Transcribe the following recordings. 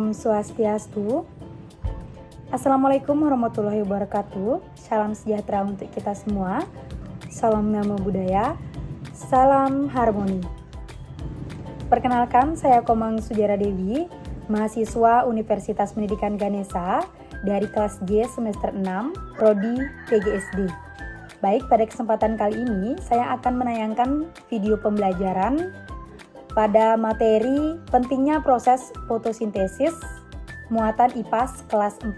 Om Swastiastu. Assalamualaikum warahmatullahi wabarakatuh. Salam sejahtera untuk kita semua. Salam Namo Buddhaya. Salam harmoni. Perkenalkan, saya Komang Sujara Dewi, mahasiswa Universitas Pendidikan Ganesha dari kelas G semester 6, Prodi PGSD. Baik, pada kesempatan kali ini saya akan menayangkan video pembelajaran pada materi pentingnya proses fotosintesis muatan IPAS kelas 4.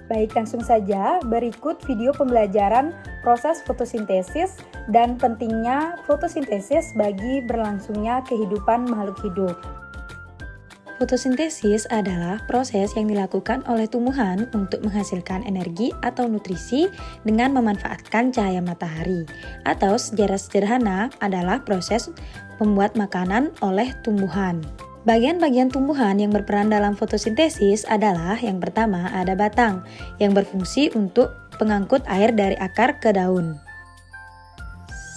Baik, langsung saja berikut video pembelajaran proses fotosintesis dan pentingnya fotosintesis bagi berlangsungnya kehidupan makhluk hidup. Fotosintesis adalah proses yang dilakukan oleh tumbuhan untuk menghasilkan energi atau nutrisi dengan memanfaatkan cahaya matahari, atau secara sederhana adalah proses pembuat makanan oleh tumbuhan. Bagian-bagian tumbuhan yang berperan dalam fotosintesis adalah yang pertama ada batang yang berfungsi untuk pengangkut air dari akar ke daun.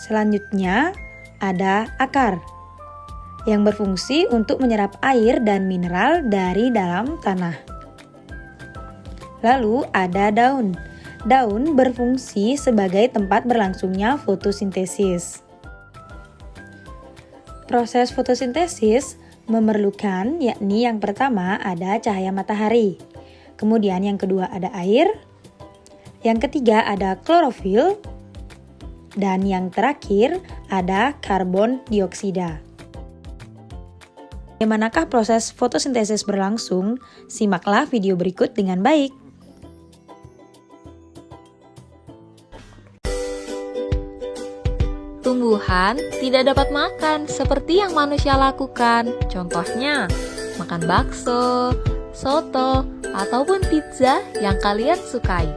Selanjutnya ada akar yang berfungsi untuk menyerap air dan mineral dari dalam tanah. Lalu ada daun. Daun berfungsi sebagai tempat berlangsungnya fotosintesis. Proses fotosintesis memerlukan, yakni yang pertama ada cahaya matahari. Kemudian yang kedua ada air. Yang ketiga ada klorofil. Dan yang terakhir ada karbon dioksida. Bagaimanakah proses fotosintesis berlangsung? Simaklah video berikut dengan baik. Tumbuhan tidak dapat makan seperti yang manusia lakukan. Contohnya, makan bakso, soto, ataupun pizza yang kalian sukai.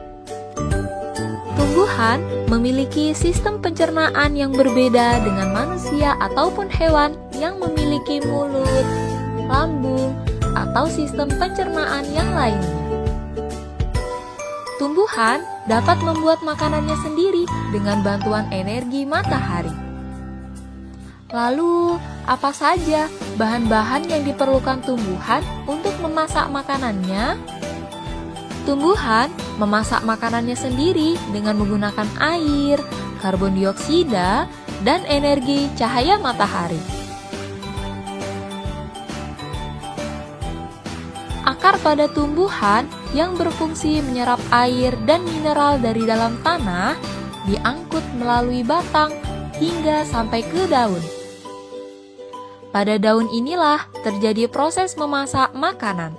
Tumbuhan memiliki sistem pencernaan yang berbeda dengan manusia ataupun hewan yang memiliki mulut, lambung, atau sistem pencernaan yang lainnya. Tumbuhan dapat membuat makanannya sendiri dengan bantuan energi matahari. Lalu, apa saja bahan-bahan yang diperlukan tumbuhan untuk memasak makanannya? Tumbuhan memasak makanannya sendiri dengan menggunakan air, karbon dioksida, dan energi cahaya matahari. Akar pada tumbuhan yang berfungsi menyerap air dan mineral dari dalam tanah diangkut melalui batang hingga sampai ke daun. Pada daun inilah terjadi proses memasak makanan.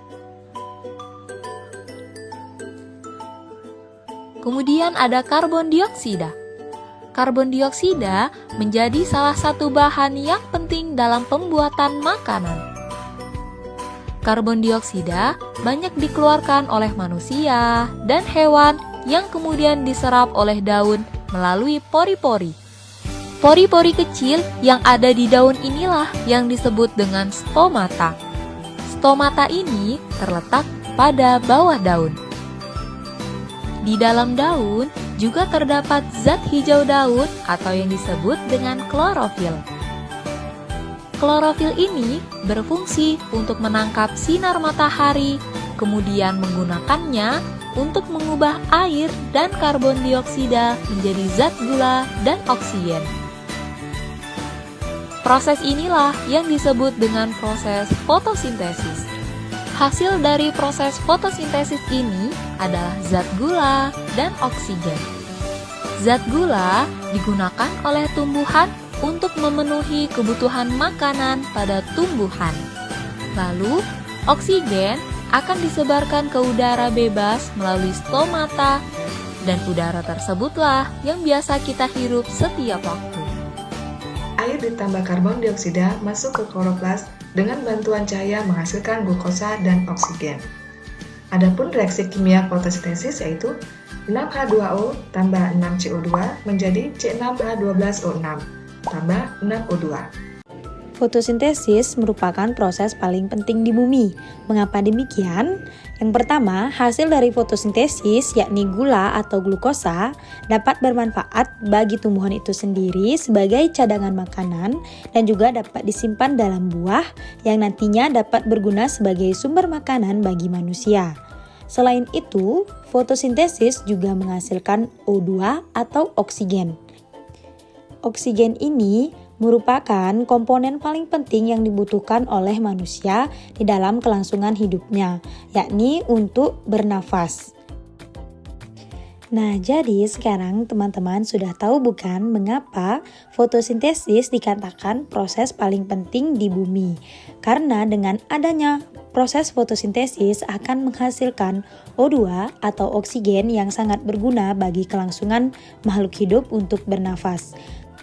Kemudian ada karbon dioksida. Karbon dioksida menjadi salah satu bahan yang penting dalam pembuatan makanan. Karbon dioksida banyak dikeluarkan oleh manusia dan hewan yang kemudian diserap oleh daun melalui pori-pori. Pori-pori kecil yang ada di daun inilah yang disebut dengan stomata. Stomata ini terletak pada bawah daun. Di dalam daun juga terdapat zat hijau daun atau yang disebut dengan klorofil. Klorofil ini berfungsi untuk menangkap sinar matahari, kemudian menggunakannya untuk mengubah air dan karbon dioksida menjadi zat gula dan oksigen. Proses inilah yang disebut dengan proses fotosintesis. Hasil dari proses fotosintesis ini adalah zat gula dan oksigen. Zat gula digunakan oleh tumbuhan untuk memenuhi kebutuhan makanan pada tumbuhan. Lalu, oksigen akan disebarkan ke udara bebas melalui stomata, dan udara tersebutlah yang biasa kita hirup setiap waktu. Air ditambah karbon dioksida masuk ke kloroplas dengan bantuan cahaya menghasilkan glukosa dan oksigen. Adapun reaksi kimia fotosintesis yaitu 6H2O tambah 6CO2 menjadi C6H12O6 tambah 6O2. Fotosintesis merupakan proses paling penting di bumi. Mengapa demikian? Yang pertama, hasil dari fotosintesis yakni gula atau glukosa dapat bermanfaat bagi tumbuhan itu sendiri sebagai cadangan makanan dan juga dapat disimpan dalam buah yang nantinya dapat berguna sebagai sumber makanan bagi manusia. Selain itu, fotosintesis juga menghasilkan O2 atau oksigen. Oksigen ini merupakan komponen paling penting yang dibutuhkan oleh manusia di dalam kelangsungan hidupnya, yakni untuk bernafas. Nah, jadi sekarang teman-teman sudah tahu bukan mengapa fotosintesis dikatakan proses paling penting di bumi? Karena dengan adanya proses fotosintesis akan menghasilkan O2 atau oksigen yang sangat berguna bagi kelangsungan makhluk hidup untuk bernafas.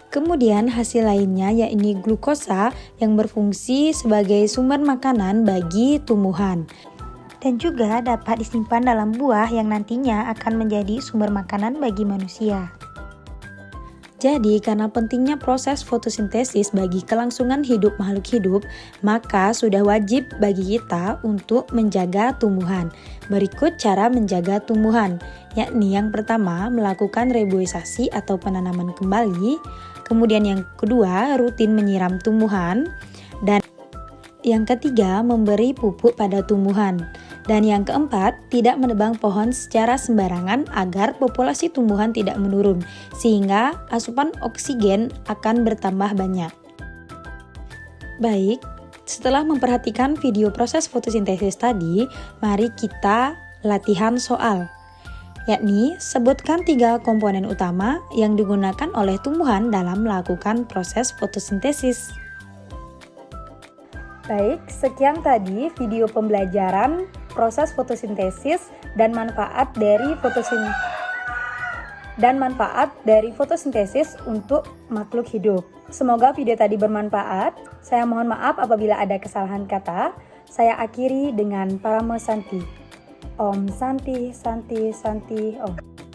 Kemudian hasil lainnya yakni glukosa yang berfungsi sebagai sumber makanan bagi tumbuhan dan juga dapat disimpan dalam buah yang nantinya akan menjadi sumber makanan bagi manusia. Jadi karena pentingnya proses fotosintesis bagi kelangsungan hidup makhluk hidup, maka sudah wajib bagi kita untuk menjaga tumbuhan. Berikut cara menjaga tumbuhan, yakni yang pertama melakukan reboisasi atau penanaman kembali, kemudian yang kedua rutin menyiram tumbuhan, dan yang ketiga memberi pupuk pada tumbuhan. Dan yang keempat, tidak menebang pohon secara sembarangan agar populasi tumbuhan tidak menurun, sehingga asupan oksigen akan bertambah banyak. Baik, setelah memperhatikan video proses fotosintesis tadi, mari kita latihan soal. Yakni, sebutkan 3 komponen utama yang digunakan oleh tumbuhan dalam melakukan proses fotosintesis. Baik, sekian tadi video pembelajaran proses fotosintesis dan manfaat dari fotosintesis untuk makhluk hidup. Semoga video tadi bermanfaat. Saya mohon maaf apabila ada kesalahan kata. Saya akhiri dengan Paramo Santi. Om Santi Santi Santi Om.